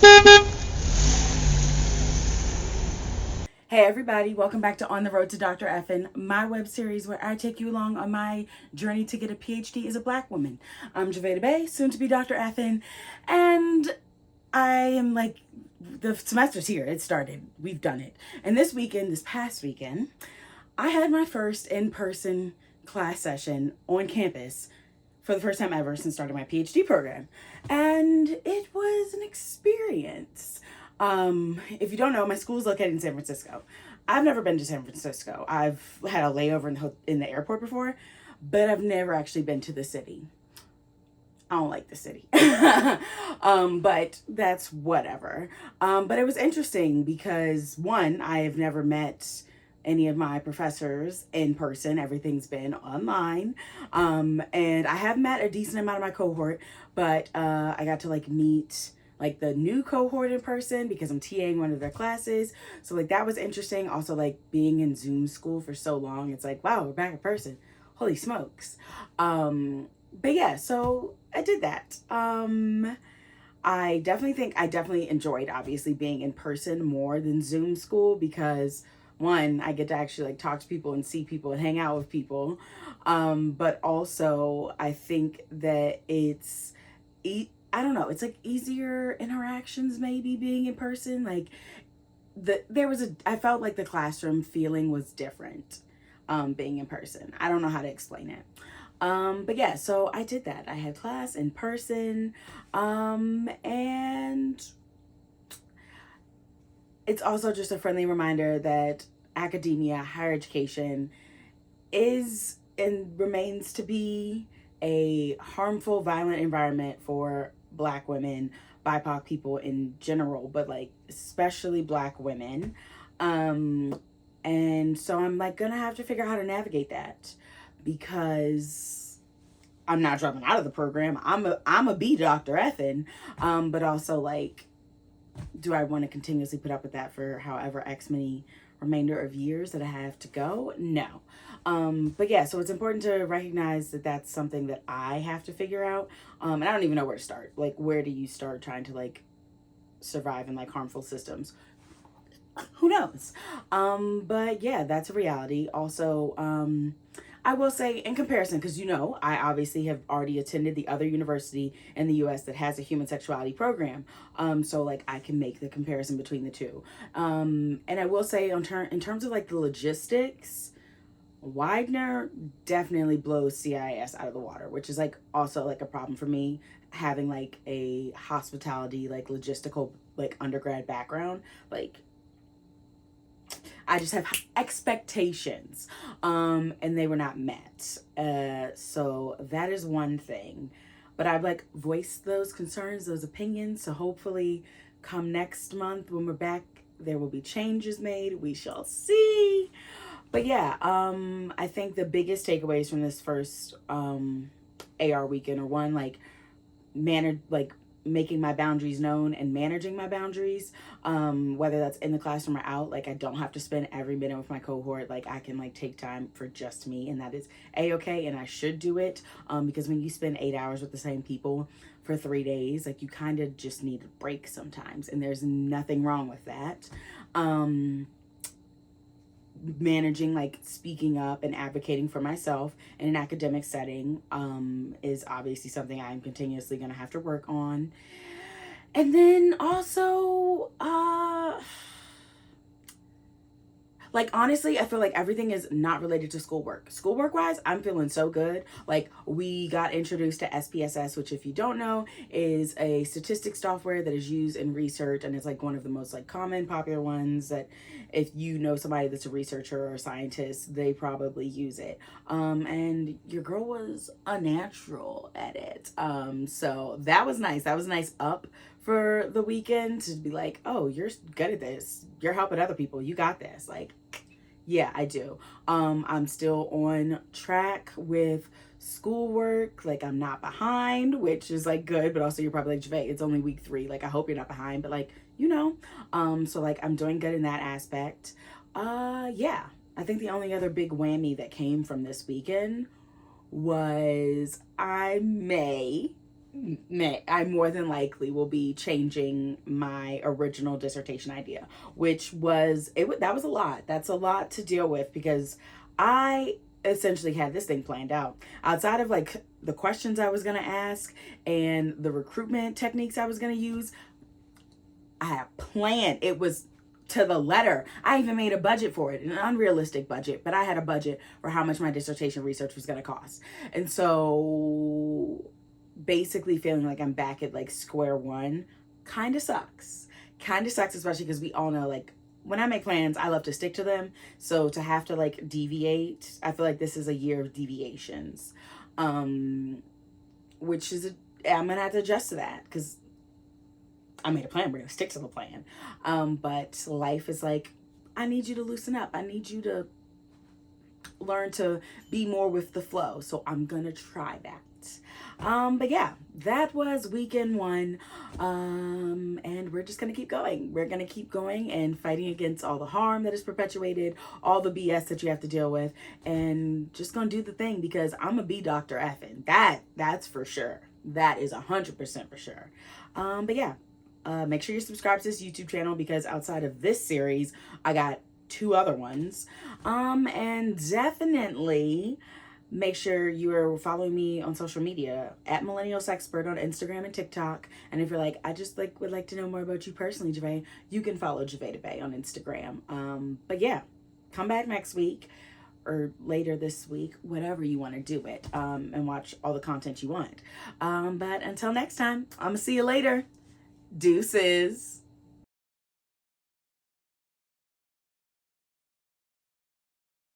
Hey everybody, welcome back to On the Road to Dr. Effin, my web series where I take you along on my journey to get a PhD as a black woman. I'm Javeda Bay, soon to be Dr. Effin, and I am like, the semester's here, it started, we've done it. And this past weekend, I had my first in-person class session on campus for the first time ever since starting my PhD program. And it was an experience. If you don't know, my school is located in San Francisco. I've never been to San Francisco. I've had a layover in the airport before, but I've never actually been to the city. I don't like the city. But that's whatever. But it was interesting because one, I have never met any of my professors in person. Everything's been online. And I have met a decent amount of my cohort, but I got to like meet like the new cohort in person because I'm TAing one of their classes. So like that was interesting. Also like being in Zoom school for so long, it's like, wow, we're back in person. Holy smokes. But yeah, so I did that. I definitely think I definitely enjoyed obviously being in person more than Zoom school because one, I get to actually like talk to people and see people and hang out with people. But also I think that I don't know, it's like easier interactions maybe being in person. Like I felt like the classroom feeling was different being in person. I don't know how to explain it. But yeah, so I did that. I had class in person. And it's also just a friendly reminder that academia, higher education is and remains to be a harmful, violent environment for Black women, BIPOC people in general, but like especially Black women. Um, and so I'm like gonna have to figure out how to navigate that because I'm not dropping out of the program. I'm a B Dr. Ethan, but also like, do I want to continuously put up with that for however X many remainder of years that I have to go? No. But yeah, so it's important to recognize that that's something that I have to figure out. And I don't even know where to start. Like, where do you start trying to like survive in like harmful systems? Who knows? But yeah, that's a reality. Also, I will say in comparison, because you know, I obviously have already attended the other university in the US that has a human sexuality program. So like I can make the comparison between the two. And I will say in terms of like the logistics, Widener definitely blows CIS out of the water, which is like also like a problem for me having like a hospitality like logistical like undergrad background. Like I just have expectations, and they were not met. So that is one thing. But I've like voiced those concerns, those opinions. So hopefully, come next month when we're back, there will be changes made. We shall see. But yeah, I think the biggest takeaways from this first AR weekend are one, like like making my boundaries known and managing my boundaries, whether that's in the classroom or out. Like I don't have to spend every minute with my cohort. Like I can like take time for just me, and that is a-okay, and I should do it, because when you spend 8 hours with the same people for 3 days, like you kind of just need a break sometimes, and there's nothing wrong with that. Managing like speaking up and advocating for myself in an academic setting is obviously something I'm continuously going to have to work on. And then also like honestly, I feel like everything is not related to schoolwork. Schoolwork wise, I'm feeling so good. Like we got introduced to SPSS, which if you don't know is a statistics software that is used in research, and it's like one of the most like common popular ones that if you know somebody that's a researcher or a scientist, they probably use it. And your girl was a natural at it. So that was nice. That was a nice up for the weekend to be like, oh, you're good at this. You're helping other people. You got this. Like, yeah, I do. I'm still on track with schoolwork. Like, I'm not behind, which is like good, but also you're probably like, Javay, it's only week 3. Like, I hope you're not behind, but like, you know. So like I'm doing good in that aspect. Yeah. I think the only other big whammy that came from this weekend was I may I more than likely will be changing my original dissertation idea, which was that was a lot. That's a lot to deal with because I essentially had this thing planned out. Outside of like the questions I was going to ask and the recruitment techniques I was going to use, I had a plan. It was to the letter. I even made a budget for it, an unrealistic budget, but I had a budget for how much my dissertation research was going to cost. And so basically feeling like I'm back at like square one kind of sucks. Kind of sucks, especially because we all know like when I make plans, I love to stick to them. So to have to like deviate, I feel like this is a year of deviations, which is I'm gonna have to adjust to that because I made a plan. We're gonna stick to the plan. But life is like, I need you to loosen up. I need you to learn to be more with the flow. So I'm gonna try that. But yeah, that was weekend one. And we're just gonna keep going. We're gonna keep going and fighting against all the harm that is perpetuated, all the BS that you have to deal with, and just gonna do the thing because I'm gonna be Dr. Effin. That's for sure. That is 100% for sure. But yeah. Make sure you subscribe to this YouTube channel because outside of this series, I got 2 other ones. And definitely make sure you are following me on social media at Millennial Sexpert on Instagram and TikTok. And if you're like, I just like would like to know more about you personally, Javay, you can follow Javay DeBay on Instagram. But yeah, come back next week or later this week, whatever you want to do it, and watch all the content you want. But until next time, I'm gonna see you later. Deuces.